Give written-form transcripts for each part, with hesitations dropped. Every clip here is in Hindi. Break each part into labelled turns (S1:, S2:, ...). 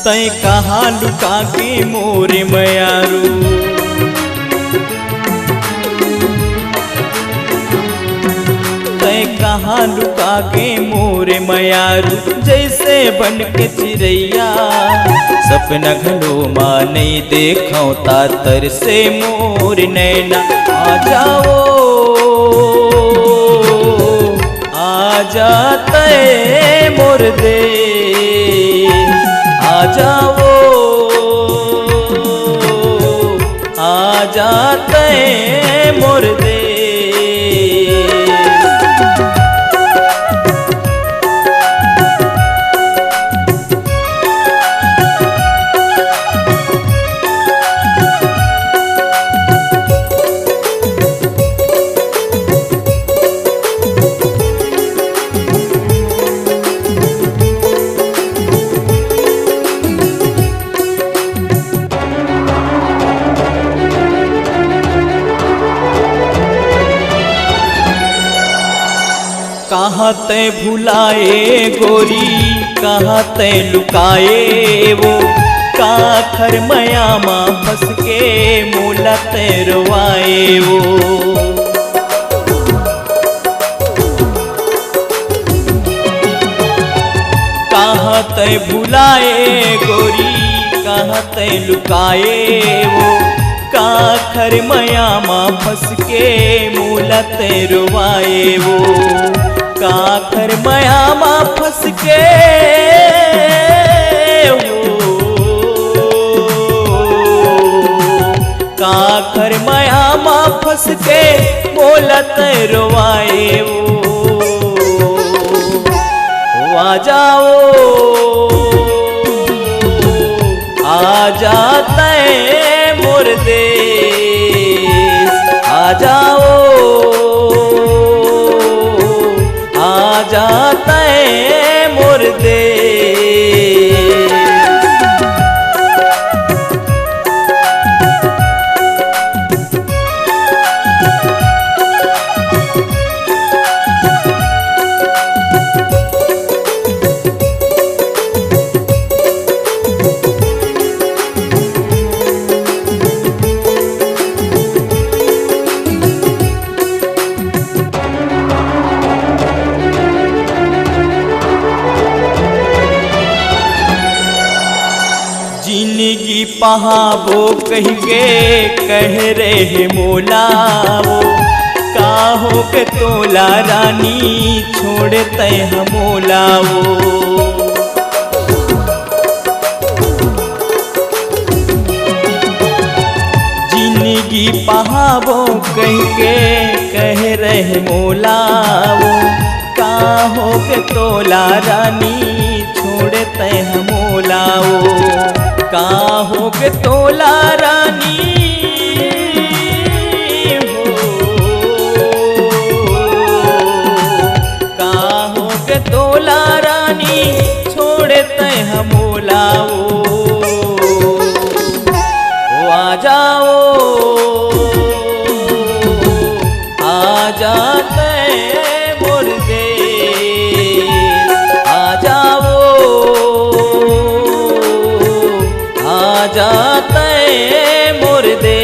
S1: तय कहाँ लुका के मोरे मयारू। तय कहाँ लुका के मोरे मयारू, जैसे बन के चिड़ैया सपना घलो माँ नहीं देखो तातर से मोर नैना। आ जाओ आ जाते मोर देश, आ जाओ आ जाते मोर देश। कहाँ तय भुलाए गोरी, कहाँ तय लुकाए वो, काखर मयामा फंस के मोला तैरवाए वो। कहाँ तय भुलाए गोरी, कहाँ तय लुकाए वो, काखर मयामा फंस के मोला तैरवाए वो। काखर मयामा फंस के काखर मयामा फंस के मोला तैरवाए वो। आ जाओ आ जाते मोर देश, आ जाओ आ जाते मोर देश। जिंदगी पहाबो कह के कह रहे मोला वो, काहो के तोला रानी छोड़ते हमोला वो। जिंदगी पहाबो कह के कह रहे मोला वो, काहो के तोला रानी छोड़ते हमोला वो। काहो के तोला रानी हो, काहो के तोला रानी छोड़ते हमोला वो। आ जाओ आ जाते मोर देश, आ जाओ आ जाते मोर देश।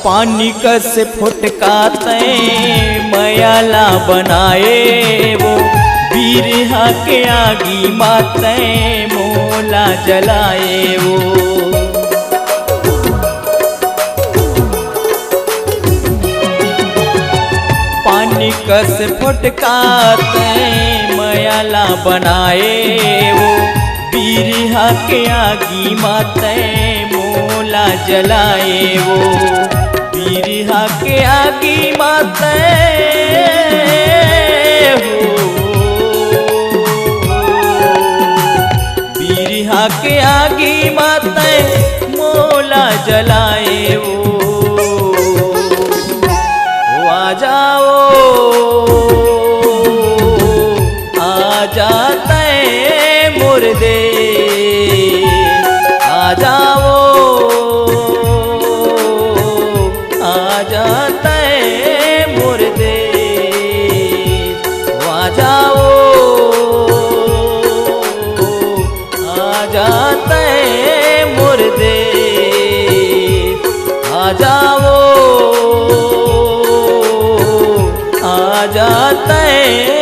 S1: पानी कस फुटकाते मयाला बनाए वो, बिरहा के आगी माते मोला जलाए वो। पानी कस फुटकाते मयाला बनाए वो, बिरहा के आगी माते मोला जलाए वो। बिरहा के आगी माते हो, आके आगी माते मोला जलाए वो आ जाओ आ जाते मुर्दे आ जाओ आ जाते मुर्दे आ जाओ आ जाते मुर्दे आ जाओ आ जाते